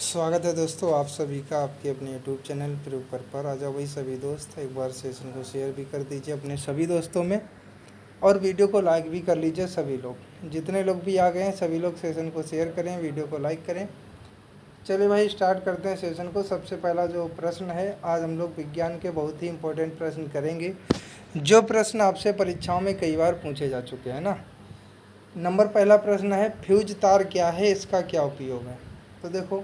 स्वागत है दोस्तों आप सभी का आपके अपने यूट्यूब चैनल ऊपर पर आ जाओ भाई सभी दोस्त। एक बार सेशन को शेयर भी कर दीजिए अपने सभी दोस्तों में और वीडियो को लाइक भी कर लीजिए। सभी लोग जितने लोग भी आ गए हैं सभी लोग सेशन को शेयर करें, वीडियो को लाइक करें। चलिए भाई स्टार्ट करते हैं सेशन को। सबसे पहला जो प्रश्न है, आज हम लोग विज्ञान के बहुत ही इंपॉर्टेंट प्रश्न करेंगे, जो प्रश्न आपसे परीक्षाओं में कई बार पूछे जा चुके हैं ना। नंबर पहला प्रश्न है, फ्यूज तार क्या है, इसका क्या उपयोग है। तो देखो,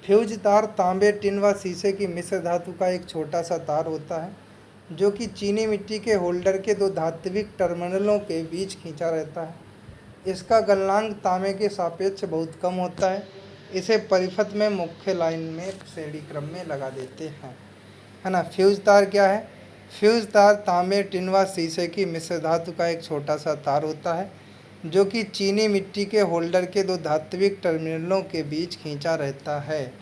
फ्यूज तार तांबे, टिन व शीशे की मिश्र धातु का एक छोटा सा तार होता है जो कि चीनी मिट्टी के होल्डर के दो धात्विक टर्मिनलों के बीच खींचा रहता है। इसका गलनांक तांबे के सापेक्ष बहुत कम होता है। इसे परिपथ में मुख्य लाइन में श्रेणी क्रम में लगा देते हैं, है ना। फ्यूज तार क्या है? फ्यूज तार तांबे, टिन व शीशे की मिश्र धातु का एक छोटा सा तार होता है जो कि चीनी मिट्टी के होल्डर के दो धात्विक टर्मिनलों के बीच खींचा रहता है।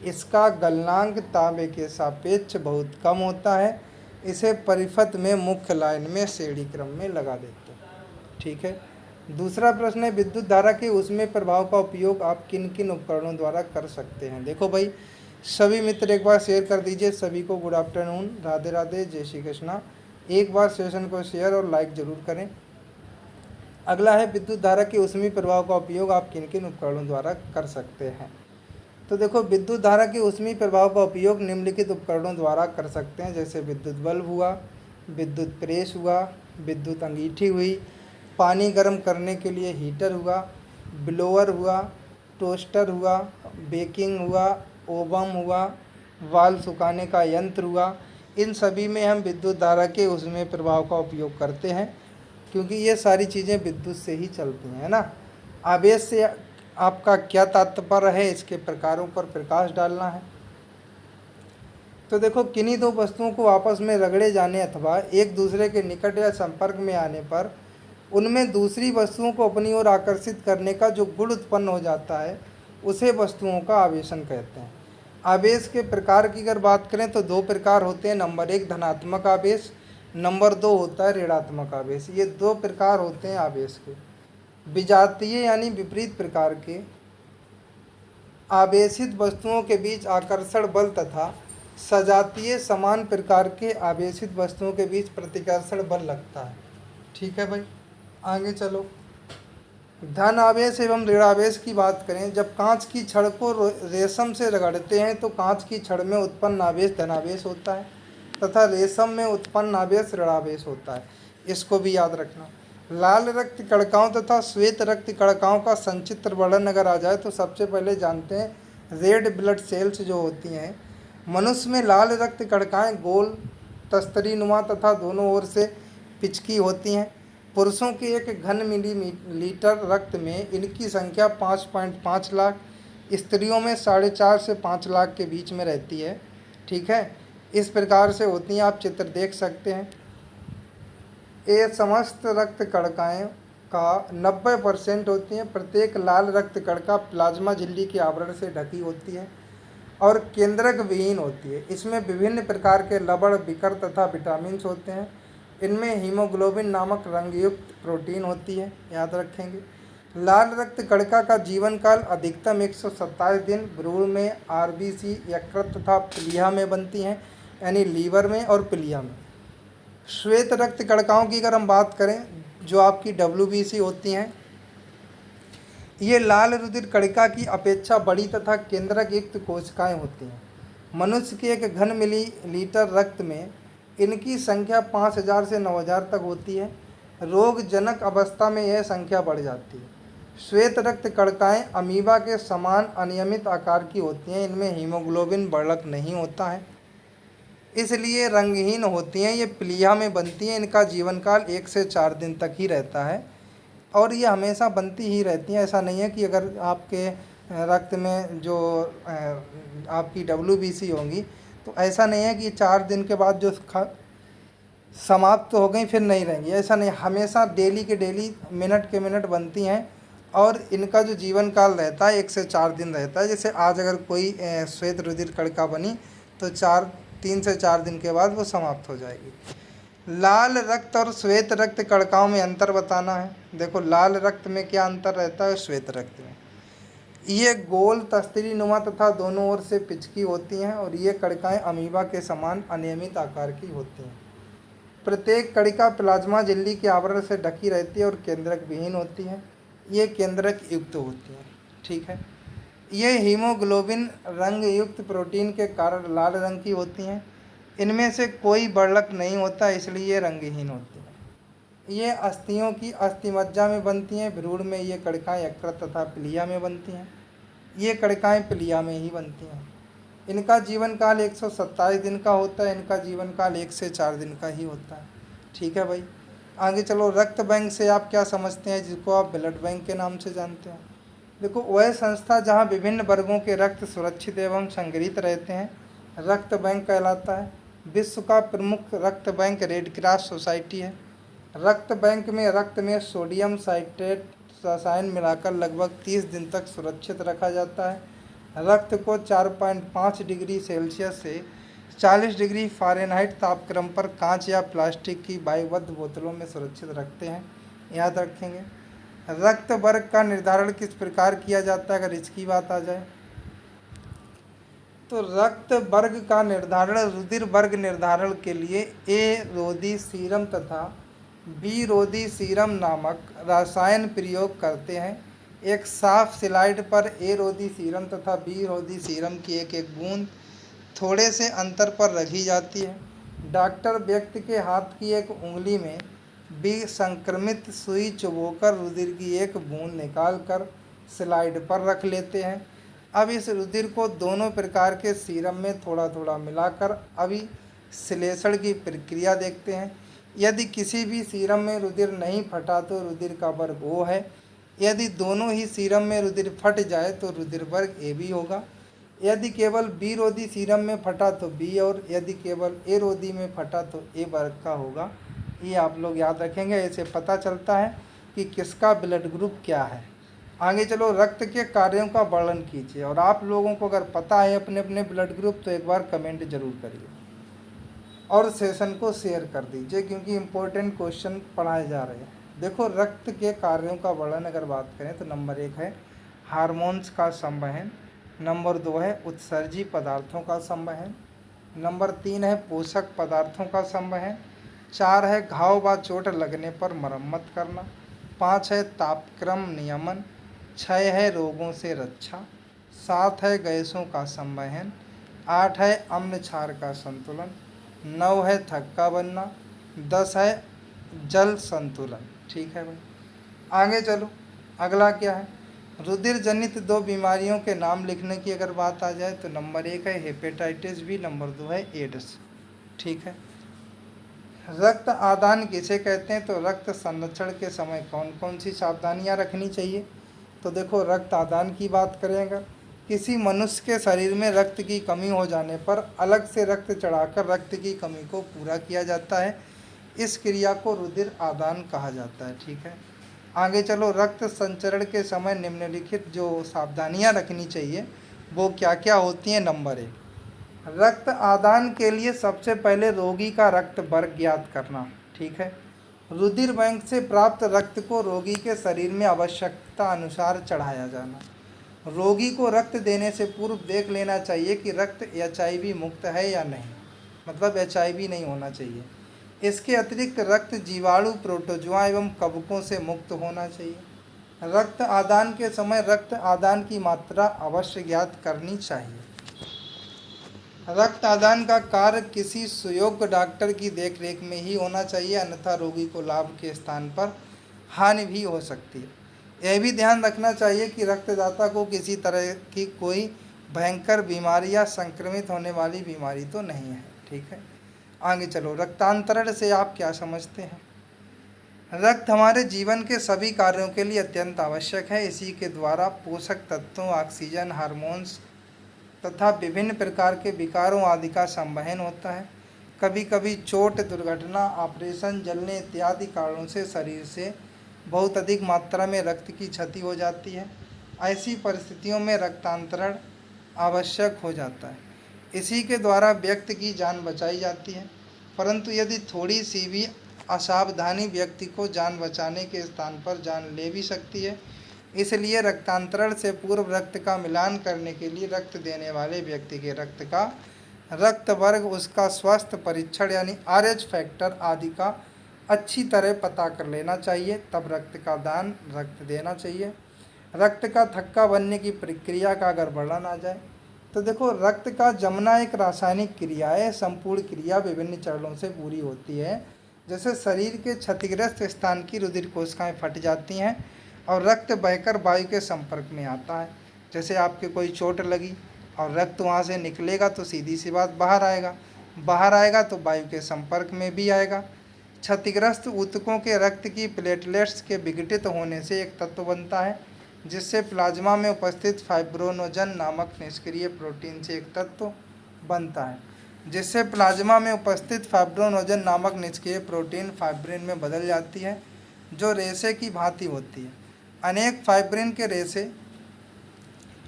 इसका गलनांक तांबे के सापेक्ष बहुत कम होता है। इसे परिपथ में मुख्य लाइन में श्रेणी क्रम में लगा देते हैं। ठीक है। दूसरा प्रश्न है, विद्युत धारा के ऊष्मीय प्रभाव का उपयोग आप किन किन उपकरणों द्वारा कर सकते हैं। देखो भाई, सभी मित्र एक बार शेयर कर दीजिए। सभी को गुड आफ्टरनून, राधे राधे, जय श्री कृष्णा। एक बार सेशन को शेयर और लाइक जरूर करें। अगला है, विद्युत धारा के ऊष्मीय प्रभाव का उपयोग आप किन किन उपकरणों द्वारा कर सकते हैं। तो देखो, विद्युत धारा के ऊष्मीय प्रभाव का उपयोग निम्नलिखित उपकरणों द्वारा कर सकते हैं, जैसे विद्युत बल्ब हुआ, विद्युत प्रेस हुआ, विद्युत अंगीठी हुई, पानी गर्म करने के लिए हीटर हुआ, ब्लोअर हुआ, टोस्टर हुआ, बेकिंग हुआ, ओवन हुआ, वाल सुखाने का यंत्र हुआ। इन सभी में हम विद्युत धारा के ऊष्मीय प्रभाव का उपयोग करते हैं, क्योंकि ये सारी चीज़ें विद्युत से ही चलती हैं, है ना। आवेश से आपका क्या तात्पर्य है, इसके प्रकारों पर प्रकाश डालना है। तो देखो, किन्हीं दो वस्तुओं को आपस में रगड़े जाने अथवा एक दूसरे के निकट या संपर्क में आने पर उनमें दूसरी वस्तुओं को अपनी ओर आकर्षित करने का जो गुण उत्पन्न हो जाता है, उसे वस्तुओं का आवेशन कहते हैं। आवेश के प्रकार की अगर बात करें तो दो प्रकार होते हैं। नंबर एक, धनात्मक आवेश। नंबर दो होता है ऋणात्मक आवेश। ये दो प्रकार होते हैं आवेश के। विजातीय यानी विपरीत प्रकार के आवेशित वस्तुओं के बीच आकर्षण बल तथा सजातीय समान प्रकार के आवेशित वस्तुओं के बीच प्रतिकर्षण बल लगता है। ठीक है भाई, आगे चलो। धन आवेश एवं ऋणावेश की बात करें, जब कांच की छड़ को रेशम से रगड़ते हैं तो कांच की छड़ में उत्पन्न आवेश धनावेश होता है तथा रेशम में उत्पन्न आवेश ऋणावेश होता है। इसको भी याद रखना। लाल रक्त कणिकाओं तथा श्वेत रक्त कणिकाओं का संचित्र वर्णन अगर आ जाए तो सबसे पहले जानते हैं रेड ब्लड सेल्स जो होती हैं। मनुष्य में लाल रक्त कणिकाएँ गोल तस्तरीनुमा तथा दोनों ओर से पिचकी होती हैं। पुरुषों के एक घन मिलीलीटर रक्त में इनकी संख्या 5.5 लाख, स्त्रियों में 4.5 से 5 लाख के बीच में रहती है। ठीक है, इस प्रकार से होती हैं, आप चित्र देख सकते हैं। ये समस्त रक्त कणिकाएँ का 90% होती हैं। प्रत्येक लाल रक्त कणिका प्लाज्मा झिल्ली के आवरण से ढकी होती है और केंद्रक विहीन होती है। इसमें विभिन्न प्रकार के लवण, विकर तथा विटामिन्स होते हैं। इनमें हीमोग्लोबिन नामक रंगयुक्त प्रोटीन होती है, याद रखेंगे। लाल रक्त कणिका का जीवन काल अधिकतम 127 दिन भ्रूण में, आरबीसी, यकृत तथा प्लीहा में बनती हैं, यानी लीवर में और प्लीहा में। श्वेत रक्त कणिकाओं की अगर हम बात करें, जो आपकी डब्ल्यूबीसी होती हैं, ये लाल रुधिर कणिका की अपेक्षा बड़ी तथा केंद्रक युक्त कोशिकाएं होती हैं। मनुष्य के एक घन मिलीलीटर रक्त में इनकी संख्या 5000 से 9000 तक होती है। रोगजनक अवस्था में यह संख्या बढ़ जाती है। श्वेत रक्त कणिकाएँ अमीबा के समान अनियमित आकार की होती हैं। इनमें हीमोग्लोबिन बढ़त नहीं होता है, इसलिए रंगहीन होती हैं। ये प्लीहा में बनती हैं। इनका जीवन काल 1 से 4 दिन तक ही रहता है और ये हमेशा बनती ही रहती हैं। ऐसा नहीं है कि अगर आपके रक्त में जो आपकी डब्ल्यूबीसी होंगी तो ऐसा नहीं है कि 4 दिन के बाद जो समाप्त हो गई फिर नहीं रहेंगी। ऐसा नहीं, हमेशा डेली के डेली, मिनट के मिनट बनती हैं और इनका जो जीवन काल रहता है 1 से 4 दिन रहता है। जैसे आज अगर कोई श्वेत रुधिर कणिका बनी तो 3 से 4 दिन के बाद वो समाप्त हो जाएगी। लाल रक्त और श्वेत रक्त कणिकाओं में अंतर बताना है। देखो, लाल रक्त में क्या अंतर रहता है, श्वेत रक्त में। ये गोल तस्तरी नुमा तथा दोनों ओर से पिचकी होती हैं और ये कणिकाएँ अमीबा के समान अनियमित आकार की होती हैं। प्रत्येक कणिका प्लाज्मा झिल्ली के आवरण से ढकी रहती है और केंद्रक विहीन होती है। ये केंद्रक युक्त होती है। ठीक है। ये हीमोग्लोबिन रंग युक्त प्रोटीन के कारण लाल रंग की होती हैं। इनमें से कोई बढ़लक नहीं होता, इसलिए ये रंगहीन होती हैं। ये अस्थियों की अस्थिमज्जा में बनती हैं। भ्रूण में ये कणिकाएँ यकृत तथा प्लीहा में बनती हैं। ये कणिकाएँ प्लीहा में ही बनती हैं। इनका जीवन काल 127 दिन का होता है। इनका जीवन काल 1 से 4 दिन का ही होता है। ठीक है भाई। आगे चलो, रक्त बैंक से आप क्या समझते हैं, जिसको आप ब्लड बैंक के नाम से जानते हैं। देखो, वह संस्था जहाँ विभिन्न वर्गों के रक्त सुरक्षित एवं संग्रहित रहते हैं, रक्त बैंक कहलाता है। विश्व का प्रमुख रक्त बैंक रेड क्रॉस सोसाइटी है। रक्त बैंक में रक्त में सोडियम साइट्रेट रसायन मिलाकर लगभग 30 दिन तक सुरक्षित रखा जाता है। रक्त को 4.5 डिग्री सेल्सियस से 40 डिग्री फ़ारेनहाइट तापक्रम पर कांच या प्लास्टिक की वायुबद्ध बोतलों में सुरक्षित रखते हैं। याद रखेंगे। रक्त वर्ग का निर्धारण किस प्रकार किया जाता है, अगर इसकी बात आ जाए तो रक्त वर्ग का निर्धारण रुधिर वर्ग निर्धारण के लिए ए रोधी सीरम तथा बी रोधी सीरम नामक रसायन प्रयोग करते हैं। एक साफ स्लाइड पर ए रोधी सीरम तथा बी रोधी सीरम की एक एक बूंद थोड़े से अंतर पर रखी जाती है। डॉक्टर व्यक्ति के हाथ की एक उंगली में बी संक्रमित सुई चुभोकर रुधिर की एक बूंद निकालकर स्लाइड पर रख लेते हैं। अब इस रुधिर को दोनों प्रकार के सीरम में थोड़ा थोड़ा मिलाकर अभी श्लेषण की प्रक्रिया देखते हैं। यदि किसी भी सीरम में रुधिर नहीं फटा तो रुधिर का वर्ग O है। यदि दोनों ही सीरम में रुधिर फट जाए तो रुधिर वर्ग AB होगा। यदि केवल बी रोधी सीरम में फटा तो बी, और यदि केवल ए रोधी में फटा तो ए वर्ग का होगा। ये आप लोग याद रखेंगे। ऐसे पता चलता है कि किसका ब्लड ग्रुप क्या है। आगे चलो, रक्त के कार्यों का वर्णन कीजिए। और आप लोगों को अगर पता है अपने अपने ब्लड ग्रुप तो एक बार कमेंट जरूर करिए और सेशन को शेयर कर दीजिए, क्योंकि इम्पोर्टेंट क्वेश्चन पढ़ाए जा रहे हैं। देखो, रक्त के कार्यों का वर्णन अगर बात करें तो नंबर 1 है हार्मोन्स का संवहन, नंबर 2 है उत्सर्जी पदार्थों का संवहन, नंबर 3 है पोषक पदार्थों का संवहन, 4 है घाव व चोट लगने पर मरम्मत करना, 5 है तापक्रम नियमन, 6 है रोगों से रक्षा, 7 है गैसों का संवहन, 8 है अम्ल क्षार का संतुलन, 9 है थक्का बनना, 10 है जल संतुलन। ठीक है भाई। आगे चलो, अगला क्या है, रुधिर जनित 2 बीमारियों के नाम लिखने की अगर बात आ जाए तो नंबर 1 है हेपेटाइटिस बी, नंबर 2 है एड्स। ठीक है। रक्त आदान किसे कहते हैं, तो रक्त संरक्षण के समय कौन कौन सी सावधानियां रखनी चाहिए। तो देखो, रक्त आदान की बात करें अगर, किसी मनुष्य के शरीर में रक्त की कमी हो जाने पर अलग से रक्त चढ़ाकर रक्त की कमी को पूरा किया जाता है। इस क्रिया को रुधिर आदान कहा जाता है। ठीक है। आगे चलो, रक्त संचरण के समय निम्नलिखित जो सावधानियां रखनी चाहिए वो क्या क्या होती हैं। नंबर 1, रक्त आदान के लिए सबसे पहले रोगी का रक्त वर्ग ज्ञात करना। ठीक है। रुधिर बैंक से प्राप्त रक्त को रोगी के शरीर में आवश्यकता अनुसार चढ़ाया जाना। रोगी को रक्त देने से पूर्व देख लेना चाहिए कि रक्त HIV मुक्त है या नहीं, मतलब HIV नहीं होना चाहिए। इसके अतिरिक्त रक्त जीवाणु, प्रोटोजुआ एवं कवकों से मुक्त होना चाहिए। रक्त आदान के समय रक्त आदान की मात्रा अवश्य ज्ञात करनी चाहिए। रक्त आदान का कार्य किसी सुयोग्य डॉक्टर की देखरेख में ही होना चाहिए, अन्यथा रोगी को लाभ के स्थान पर हानि भी हो सकती है। यह भी ध्यान रखना चाहिए कि रक्तदाता को किसी तरह की कोई भयंकर बीमारी या संक्रमित होने वाली बीमारी तो नहीं है। ठीक है। आगे चलो, रक्तांतरण से आप क्या समझते हैं। रक्त हमारे जीवन के सभी कार्यों के लिए अत्यंत आवश्यक है। इसी के द्वारा पोषक तत्वों, ऑक्सीजन, हार्मोन्स तथा विभिन्न प्रकार के विकारों आदि का संवहन होता है। कभी कभी चोट, दुर्घटना, ऑपरेशन, जलने इत्यादि कारणों से शरीर से बहुत अधिक मात्रा में रक्त की क्षति हो जाती है। ऐसी परिस्थितियों में रक्तांतरण आवश्यक हो जाता है। इसी के द्वारा व्यक्ति की जान बचाई जाती है। परंतु यदि थोड़ी सी भी असावधानी व्यक्ति को जान बचाने के स्थान पर जान ले भी सकती है। इसलिए रक्तांतरण से पूर्व रक्त का मिलान करने के लिए रक्त देने वाले व्यक्ति के रक्त का रक्त वर्ग, उसका स्वास्थ्य परीक्षण यानी RH फैक्टर आदि का अच्छी तरह पता कर लेना चाहिए, तब रक्त का दान रक्त देना चाहिए। रक्त का थक्का बनने की प्रक्रिया का अगर वर्णन आ जाए तो देखो, रक्त का जमना एक रासायनिक क्रिया है। संपूर्ण क्रिया विभिन्न चरणों से पूरी होती है। जैसे शरीर के क्षतिग्रस्त स्थान की रुधिर कोशिकाएं फट जाती हैं और रक्त बहकर वायु के संपर्क में आता है। जैसे आपके कोई चोट लगी और रक्त वहाँ से निकलेगा तो सीधी सी बात बाहर आएगा तो वायु के संपर्क में भी आएगा। क्षतिग्रस्त ऊतकों के रक्त की प्लेटलेट्स के विघटित होने से एक तत्व बनता है, जिससे प्लाज्मा में उपस्थित फाइब्रोनोजन नामक निष्क्रिय प्रोटीन से एक तत्व बनता है, जिससे प्लाज्मा में उपस्थित फाइब्रोनोजन नामक निष्क्रिय प्रोटीन फाइब्रिन में बदल जाती है, जो रेशे की भांति होती है। अनेक फाइब्रिन के रेशे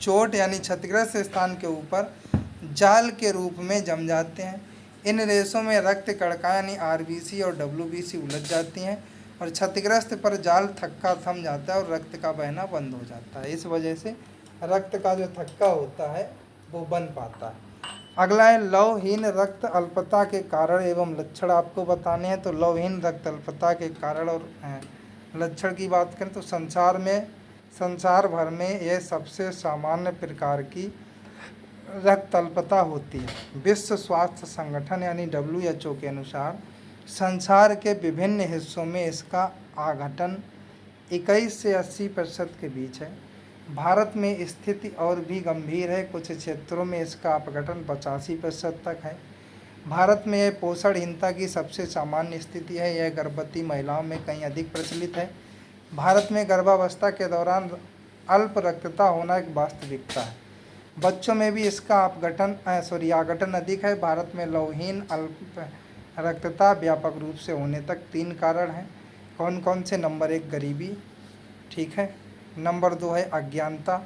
चोट यानी क्षतिग्रस्त स्थान के ऊपर जाल के रूप में जम जाते हैं। इन रेशों में रक्त कणिका यानी RBC और WBC उलझ जाती हैं और क्षतिग्रस्त पर जाल थक्का थम जाता है और रक्त का बहना बंद हो जाता है। इस वजह से रक्त का जो थक्का होता है वो बन पाता है। अगला है लवहीन रक्त अल्पता के कारण एवं लक्षण आपको बताने हैं। तो लवहीन रक्त अल्पता के कारण और लक्षण की बात करें तो संसार भर में यह सबसे सामान्य प्रकार की रक्त अल्पता होती है। विश्व स्वास्थ्य संगठन यानी WHO के अनुसार संसार के विभिन्न हिस्सों में इसका आघटन 21 से 80% के बीच है। भारत में स्थिति और भी गंभीर है। कुछ क्षेत्रों में इसका अपघटन 85% तक है। भारत में यह पोषणहीनता की सबसे सामान्य स्थिति है। यह गर्भवती महिलाओं में कहीं अधिक प्रचलित है। भारत में गर्भावस्था के दौरान अल्प रक्तता होना एक वास्तविकता है। बच्चों में भी इसका आघटन अधिक है। भारत में लवहीन अल्प रक्तता व्यापक रूप से होने तक 3 कारण हैं। कौन कौन से? नंबर 1 गरीबी, ठीक है, नंबर 2 है अज्ञानता,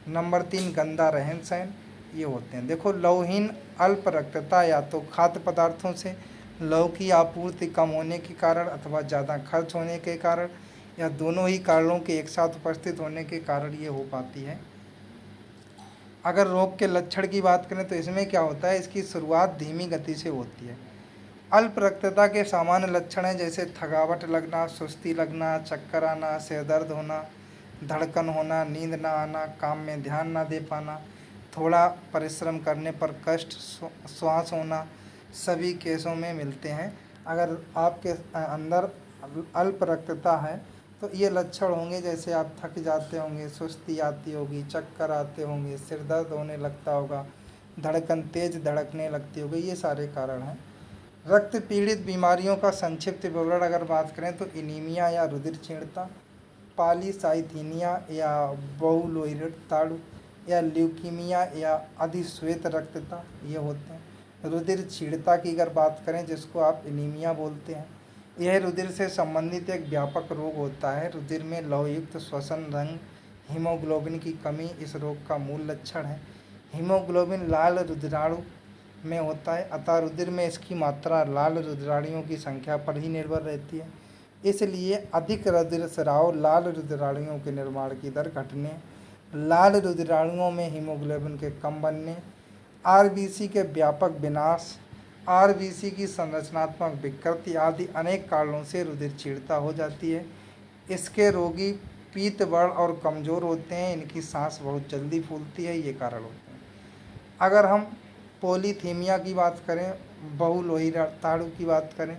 नंबर 3 गंदा रहन सहन, ये होते हैं। देखो, लवहीन अल्प रक्तता या तो खाद्य पदार्थों से लव की आपूर्ति कम होने के कारण अथवा ज़्यादा खर्च होने के कारण या दोनों ही कारणों के एक साथ उपस्थित होने के कारण ये हो पाती है। अगर रोग के लक्षण की बात करें तो इसमें क्या होता है, इसकी शुरुआत धीमी गति से होती है। अल्प रक्तता के सामान्य लक्षण हैं जैसे थकावट लगना, सुस्ती लगना, चक्कर आना, सिर दर्द होना, धड़कन होना, नींद ना आना, काम में ध्यान ना दे पाना, थोड़ा परिश्रम करने पर कष्ट, श्वास होना, सभी केसों में मिलते हैं। अगर आपके अंदर अल्प रक्तता है तो ये लक्षण होंगे, जैसे आप थक जाते होंगे, सुस्ती आती होगी, चक्कर आते होंगे, सिर दर्द होने लगता होगा, धड़कन तेज धड़कने लगती होगी, ये सारे कारण हैं। रक्त पीड़ित बीमारियों का संक्षिप्त विवरण अगर बात करें तो एनीमिया या रुधिर क्षीणता, पॉलीसाइथीनिया या बहुलोहिताणु या ल्यूकीमिया या अधिश्वेत रक्तता, ये होते हैं। रुधिर क्षीणता की अगर बात करें जिसको आप एनीमिया बोलते हैं, यह रुधिर से संबंधित एक व्यापक रोग होता है। रुधिर में लौहयुक्त श्वसन रंग, हीमोग्लोबिन की कमी इस रोग का मूल लक्षण है। हीमोग्लोबिन लाल रुधिराणु में होता है, अतः रुधिर में इसकी मात्रा लाल रुधिराणुओं की संख्या पर ही निर्भर रहती है। इसलिए अधिक रुधिर स्राव लाल रुधिराणुओं के निर्माण की दर घटने, लाल रुधिराणुओं में हीमोग्लोबिन के कम बनने, RBC के व्यापक विनाश, RBC की संरचनात्मक विकृति आदि अनेक कारणों से रुधिर क्षीणता हो जाती है। इसके रोगी पीतवर्ण और कमज़ोर होते हैं, इनकी सांस बहुत जल्दी फूलती है, ये कारण होते हैं। अगर हम पॉलीथीमिया की बात करें, बहुलोहिताणु की बात करें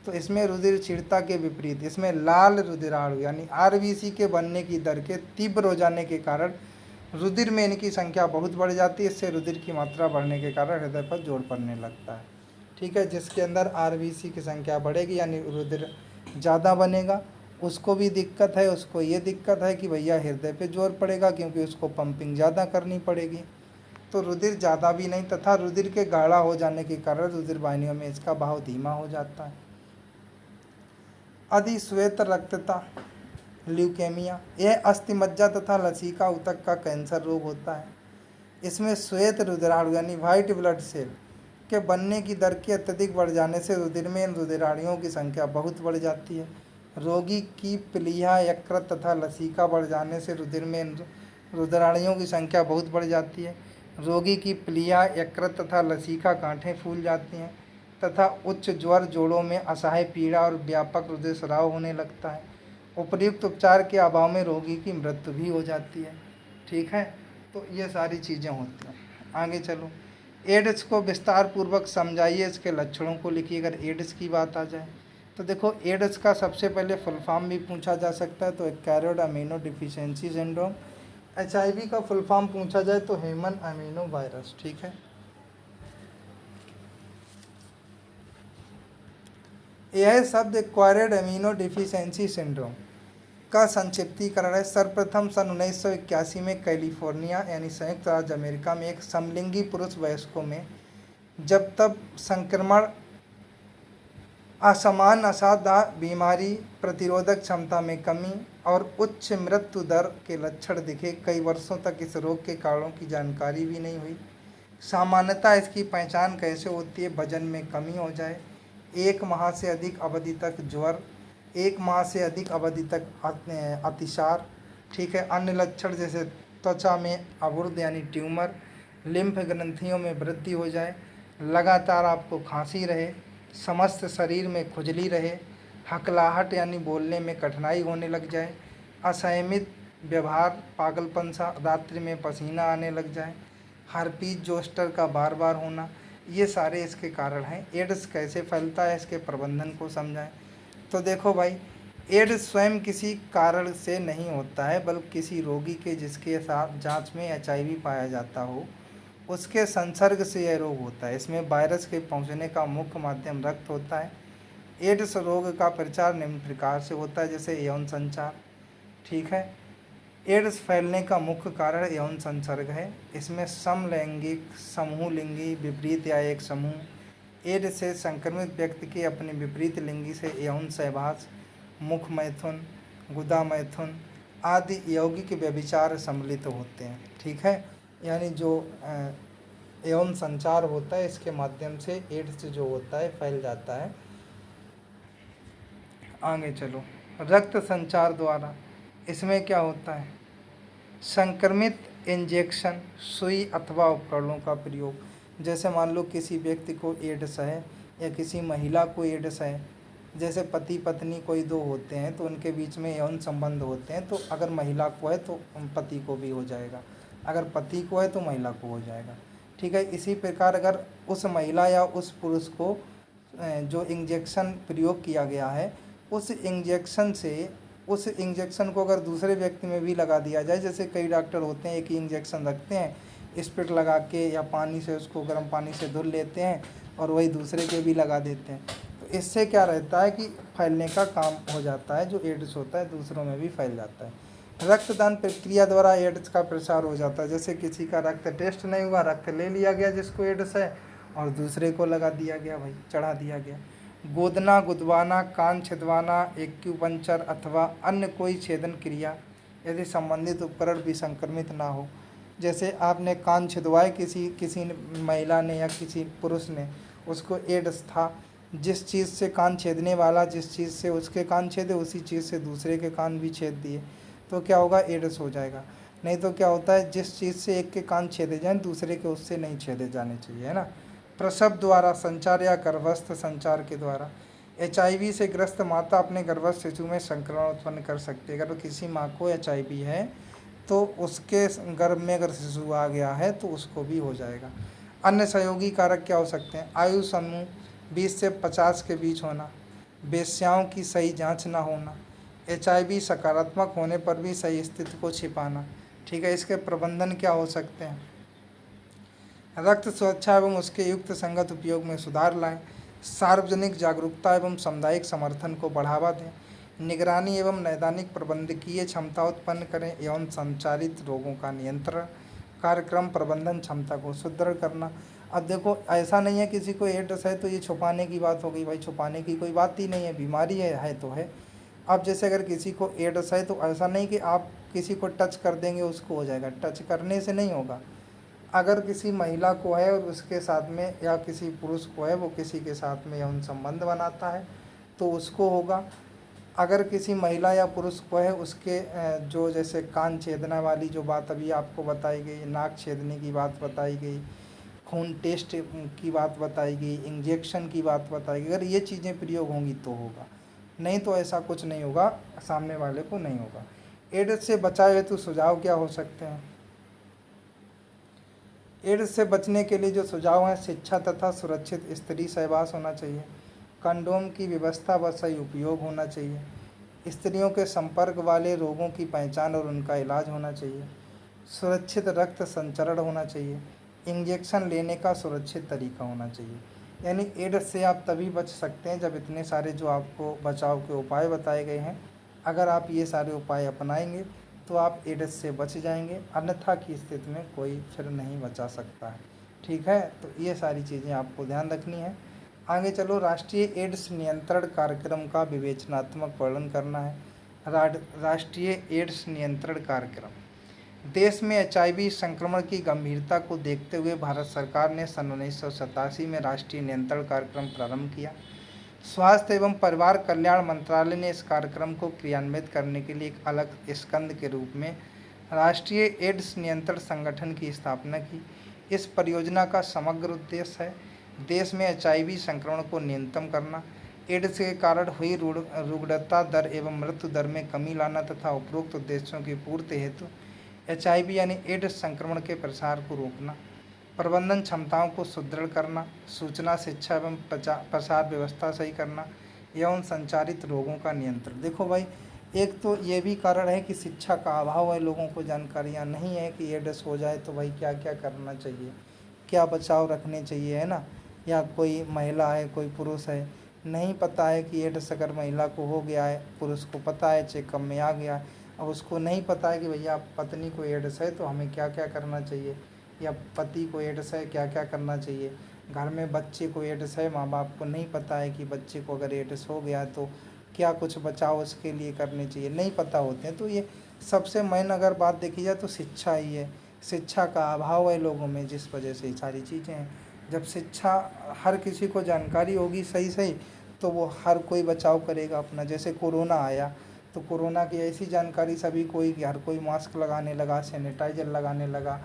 तो इसमें रुधिर क्षीणता के विपरीत इसमें लाल रुधिराणु यानी RBC के बनने की दर के तीव्र हो जाने के कारण रुधिर में इनकी संख्या बहुत बढ़ जाती है। इससे रुधिर की मात्रा बढ़ने के कारण हृदय पर जोर पड़ने लगता है, ठीक है। जिसके अंदर RBC की संख्या बढ़ेगी यानी रुधिर ज़्यादा बनेगा, उसको भी दिक्कत है। उसको ये दिक्कत है कि भैया हृदय पे जोर पड़ेगा क्योंकि उसको पंपिंग ज़्यादा करनी पड़ेगी, तो रुधिर ज़्यादा भी नहीं, तथा रुधिर के गाढ़ा हो जाने के कारण रुधिर वाहिनियों में इसका बहाव धीमा हो जाता है। अधिश्वेत रक्तता, ल्यूकेमिया, यह अस्थि मज्जा तथा लसीका ऊतक का कैंसर रोग होता है। इसमें श्वेत रुधिराणु यानी वाइट ब्लड सेल के बनने की दर के अत्यधिक बढ़ जाने से रुधिर में इन रुधिराणुओं की संख्या बहुत बढ़ जाती है। रोगी की प्लीहा, यकृत तथा लसिका बढ़ जाने से रुधिर में रुधिराणुओं की संख्या बहुत बढ़ जाती है। रोगी की प्लीहा, यकृत तथा लसिका गांठें फूल जाती हैं तथा उच्च ज्वर, जोड़ों में असह्य पीड़ा और व्यापक रुधिर स्राव होने लगता है। उपयुक्त उपचार के अभाव में रोगी की मृत्यु भी हो जाती है। ठीक है, तो ये सारी चीज़ें होती हैं। आगे चलो, एड्स को विस्तार पूर्वक समझाइए, इसके लक्षणों को लिखिए। अगर एड्स की बात आ जाए तो देखो, एड्स का सबसे पहले फुल फॉर्म भी पूछा जा सकता है, तो एक carrier amino deficiency syndrome. HIV का फुल फॉर्म पूछा जाए तो ह्यूमन अमीनो वायरस। ठीक है, यह शब्द एक्वायर्ड अमीनो डिफिशियंसी सिंड्रोम का संक्षिप्तीकरण है। सर्वप्रथम सन 1981 में कैलिफोर्निया यानी संयुक्त राज्य अमेरिका में एक समलिंगी पुरुष वयस्कों में जब तब संक्रमण, असमान असाधा बीमारी, प्रतिरोधक क्षमता में कमी और उच्च मृत्यु दर के लक्षण दिखे। कई वर्षों तक इस रोग के कारणों की जानकारी भी नहीं हुई। सामान्यतः इसकी पहचान कैसे होती है? वजन में कमी हो जाए, 1 माह से अधिक अवधि तक ज्वर, 1 माह से अधिक अवधि तक अतिसार। ठीक है, अन्य लक्षण जैसे त्वचा में अवरुद्ध यानी ट्यूमर, लिम्फ ग्रंथियों में वृद्धि हो जाए, लगातार आपको खांसी रहे, समस्त शरीर में खुजली रहे, हकलाहट यानी बोलने में कठिनाई होने लग जाए, असंयमित व्यवहार, पागलपन सा, रात्रि में पसीना आने लग जाए, हर्पीज जोस्टर का बार बार होना, ये सारे इसके कारण हैं। एड्स कैसे फैलता है, इसके प्रबंधन को समझाएं। तो देखो भाई, एड्स स्वयं किसी कारण से नहीं होता है, बल्कि किसी रोगी के जिसके साथ जांच में HIV पाया जाता हो, उसके संसर्ग से यह रोग होता है। इसमें वायरस के पहुंचने का मुख्य माध्यम रक्त होता है। एड्स रोग का प्रचार निम्न प्रकार से होता है, जैसे यौन संचार। ठीक है, एड्स फैलने का मुख्य कारण यौन संसर्ग है। इसमें समलैंगिक, समूहलिंगी, विपरीत या एक समूह एड्स से संक्रमित व्यक्ति के अपने विपरीत लिंगी से यौन सहवास, मुख मैथुन, गुदा मैथुन आदि यौगिक व्यभिचार सम्मिलित होते हैं। ठीक है, यानी जो यौन संचार होता है, इसके माध्यम से एड्स जो होता है फैल जाता है। आगे चलो, रक्त संचार द्वारा, इसमें क्या होता है? संक्रमित इंजेक्शन, सुई अथवा उपकरणों का प्रयोग। जैसे मान लो किसी व्यक्ति को एड्स है या किसी महिला को एड्स है, जैसे पति पत्नी कोई दो होते हैं तो उनके बीच में यौन संबंध होते हैं, तो अगर महिला को है तो पति को भी हो जाएगा, अगर पति को है तो महिला को हो जाएगा। ठीक है, इसी प्रकार अगर उस महिला या उस पुरुष को जो इंजेक्शन प्रयोग किया गया है, उस इंजेक्शन को अगर दूसरे व्यक्ति में भी लगा दिया जाए, जैसे कई डॉक्टर होते हैं एक ही इंजेक्शन रखते हैं, स्प्रिट लगा के या पानी से उसको गर्म पानी से धुल लेते हैं और वही दूसरे के भी लगा देते हैं, तो इससे क्या रहता है कि फैलने का काम हो जाता है, जो एड्स होता है दूसरों में भी फैल जाता है। रक्तदान प्रक्रिया द्वारा एड्स का प्रसार हो जाता है। जैसे किसी का रक्त टेस्ट नहीं हुआ, रक्त ले लिया गया जिसको एड्स है और दूसरे को लगा दिया गया, भाई चढ़ा दिया गया। गोदना, गुदवाना, कान छिदवाना, एक्यूपंक्चर अथवा अन्य कोई छेदन क्रिया यदि संबंधित उपकरण भी संक्रमित ना हो। जैसे आपने कान छिदवाए किसी महिला ने या किसी पुरुष ने, उसको एड्स था, जिस चीज़ से कान छेदने वाला, जिस चीज़ से उसके कान छेदे उसी चीज़ से दूसरे के कान भी छेद दिए, तो क्या होगा? एड्स हो जाएगा। नहीं तो क्या होता है, जिस चीज़ से एक के कान छेदे जाएँ दूसरे के उससे नहीं छेदे जाने चाहिए, है ना। प्रसव द्वारा संचार या गर्भस्थ संचार के द्वारा, HIV से ग्रस्त माता अपने गर्भस्थ शिशु में संक्रमण उत्पन्न कर सकती है। अगर किसी माँ को HIV है तो उसके गर्भ में अगर शिशु आ गया है तो उसको भी हो जाएगा। अन्य सहयोगी कारक क्या हो सकते हैं? आयु समूह 20 से 50 के बीच होना, वेश्याओं की सही जांच ना होना, HIV सकारात्मक होने पर भी सही स्थिति को छिपाना। ठीक है, इसके प्रबंधन क्या हो सकते हैं? रक्त सुरक्षा एवं उसके युक्त संगत उपयोग में सुधार लाएं, सार्वजनिक जागरूकता एवं सामुदायिक समर्थन को बढ़ावा दें, निगरानी एवं नैदानिक प्रबंधकीय क्षमता उत्पन्न करें, एवं संचारित रोगों का नियंत्रण कार्यक्रम प्रबंधन क्षमता को सुदृढ़ करना। अब देखो, ऐसा नहीं है किसी को एड्स है तो ये छुपाने की बात हो गई, भाई छुपाने की कोई बात ही नहीं है, बीमारी है तो है। अब जैसे अगर किसी को एड्स है तो ऐसा नहीं कि आप किसी को टच कर देंगे उसको हो जाएगा, टच करने से नहीं होगा। अगर किसी महिला को है और उसके साथ में, या किसी पुरुष को है, वो किसी के साथ में यौन संबंध बनाता है तो उसको होगा। अगर किसी महिला या पुरुष को है उसके जो जैसे कान छेदना वाली जो बात अभी आपको बताई गई, नाक छेदने की बात बताई गई, खून टेस्ट की बात बताई गई, इंजेक्शन की बात बताई गई, अगर ये चीज़ें प्रयोग होंगी तो होगा, नहीं तो ऐसा कुछ नहीं होगा, सामने वाले को नहीं होगा। एड्स से बचाव हेतु सुझाव क्या हो सकते हैं? एड्स से बचने के लिए जो सुझाव हैं, शिक्षा तथा सुरक्षित स्त्री सहवास होना चाहिए, कंडोम की व्यवस्था व सही उपयोग होना चाहिए, स्त्रियों के संपर्क वाले रोगों की पहचान और उनका इलाज होना चाहिए, सुरक्षित रक्त संचरण होना चाहिए, इंजेक्शन लेने का सुरक्षित तरीका होना चाहिए। यानी एड्स से आप तभी बच सकते हैं जब इतने सारे जो आपको बचाव के उपाय बताए गए हैं, अगर आप ये सारे उपाय अपनाएंगे तो आप एड्स से बच जाएंगे, अन्यथा की स्थिति में कोई फिर नहीं बचा सकता है। ठीक है, तो ये सारी चीज़ें आपको ध्यान रखनी है। आगे चलो, राष्ट्रीय एड्स नियंत्रण कार्यक्रम का विवेचनात्मक वर्णन करना है। राष्ट्रीय एड्स नियंत्रण कार्यक्रम। देश में HIV संक्रमण की गंभीरता को देखते हुए भारत सरकार ने सन 1987 में राष्ट्रीय नियंत्रण कार्यक्रम प्रारंभ किया। स्वास्थ्य एवं परिवार कल्याण मंत्रालय ने इस कार्यक्रम को क्रियान्वित करने के लिए एक अलग स्कंद के रूप में राष्ट्रीय एड्स नियंत्रण संगठन की स्थापना की। इस परियोजना का समग्र उद्देश्य है देश में HIV संक्रमण को न्यूनतम करना, एड्स के कारण हुई रुग्णता दर एवं मृत्यु दर में कमी लाना तथा उपरोक्त उद्देश्यों की पूर्ति हेतु HIV यानी एड्स संक्रमण के प्रसार को रोकना, प्रबंधन क्षमताओं को सुदृढ़ करना, सूचना शिक्षा एवं प्रसार व्यवस्था सही करना एवं संचारित रोगों का नियंत्रण। देखो भाई, एक तो ये भी कारण है कि शिक्षा का अभाव है, लोगों को जानकारियाँ नहीं है कि एड्स हो जाए तो भाई क्या क्या करना चाहिए, क्या बचाव रखने चाहिए, है ना। या कोई महिला है, कोई पुरुष है, नहीं पता है कि एड्स अगर महिला को हो गया है, पुरुष को पता है, चेकअप में आ गया, अब उसको नहीं पता है कि भैया पत्नी को एड्स है तो हमें क्या क्या करना चाहिए, या पति को एड्स है क्या क्या करना चाहिए। घर में बच्चे को एड्स है, माँ बाप को नहीं पता है कि बच्चे को अगर एड्स हो गया तो क्या कुछ बचाव उसके लिए करने चाहिए, नहीं पता होते हैं। तो ये सबसे मेन अगर बात देखी जाए तो शिक्षा ही है, शिक्षा का अभाव है लोगों में, जिस वजह से ये सारी चीज़ें हैं। जब शिक्षा, हर किसी को जानकारी होगी सही सही, तो वो हर कोई बचाव करेगा अपना। जैसे कोरोना आया तो कोरोना की ऐसी जानकारी सभी को हुई कि हर कोई मास्क लगाने लगा, सैनिटाइजर लगाने लगा,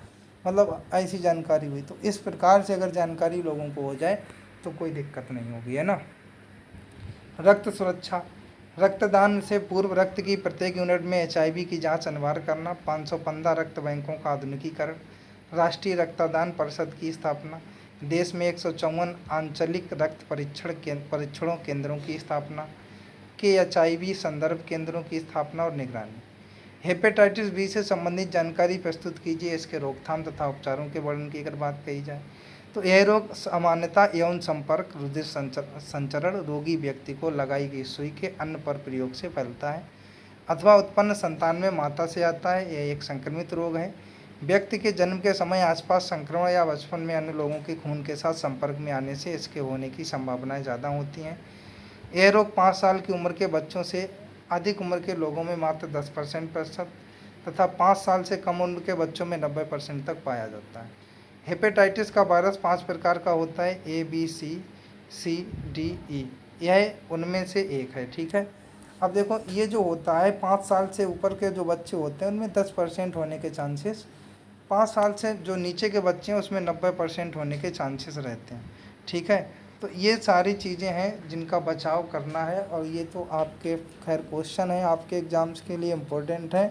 मतलब ऐसी जानकारी हुई। तो इस प्रकार से अगर जानकारी लोगों को हो जाए तो कोई दिक्कत नहीं होगी, है ना। रक्त सुरक्षा। रक्तदान से पूर्व रक्त की प्रत्येक यूनिट में HIV की जांच अनिवार्य करना, 515 रक्त बैंकों का आधुनिकीकरण, राष्ट्रीय रक्तदान परिषद की स्थापना, देश में 154 आंचलिक रक्त परीक्षणों केंद्रों की स्थापना, के HIV संदर्भ केंद्रों की स्थापना और निगरानी। हेपेटाइटिस बी से संबंधित जानकारी प्रस्तुत कीजिए, इसके रोकथाम तथा उपचारों के वर्णन की अगर बात कही जाए तो यह रोग सामान्यता यौन संपर्क, रुधिर संचरण, रोगी व्यक्ति को लगाई गई सुई के अन्न पर प्रयोग से फैलता है अथवा उत्पन्न संतान में माता से आता है। यह एक संक्रमित रोग है। व्यक्ति के जन्म के समय आसपास संक्रमण या बचपन में अन्य लोगों के खून के साथ संपर्क में आने से इसके होने की संभावनाएं ज़्यादा होती हैं। यह रोग 5 साल की उम्र के बच्चों से अधिक उम्र के लोगों में मात्र 10% तथा 5 साल से कम उम्र के बच्चों में 90% तक पाया जाता है। हेपेटाइटिस का वायरस 5 प्रकार का होता है, ABCCDE, यह उनमें से एक है। ठीक है, अब देखो ये जो होता है 5 साल से ऊपर के जो बच्चे होते हैं उनमें 10% होने के चांसेस, 5 साल से जो नीचे के बच्चे हैं उसमें 90% होने के चांसेस रहते हैं। ठीक है, तो ये सारी चीज़ें हैं जिनका बचाव करना है, और ये तो आपके खैर क्वेश्चन है, आपके एग्ज़ाम्स के लिए इम्पोर्टेंट है,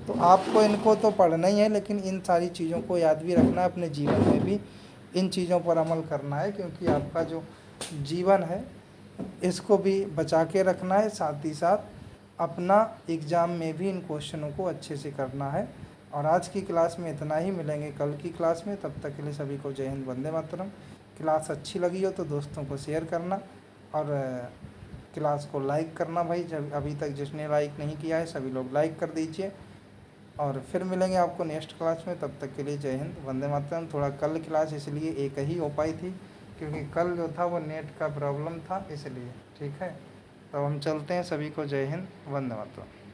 तो आपको इनको तो पढ़ना ही है, लेकिन इन सारी चीज़ों को याद भी रखना है, अपने जीवन में भी इन चीज़ों पर अमल करना है, क्योंकि आपका जो जीवन है इसको भी बचा के रखना है, साथ ही साथ अपना एग्ज़ाम में भी इन क्वेश्चनों को अच्छे से करना है। और आज की क्लास में इतना ही, मिलेंगे कल की क्लास में, तब तक के लिए सभी को जय हिंद, वंदे मातरम। क्लास अच्छी लगी हो तो दोस्तों को शेयर करना और क्लास को लाइक करना भाई, जब अभी तक जिसने लाइक नहीं किया है सभी लोग लाइक कर दीजिए। और फिर मिलेंगे आपको नेक्स्ट क्लास में, तब तक के लिए जय हिंद, वंदे मातरम। थोड़ा कल क्लास इसलिए एक ही हो पाई थी क्योंकि कल जो था वो नेट का प्रॉब्लम था, इसलिए। ठीक है, तो हम चलते हैं, सभी को जय हिंद, वंदे मातरम।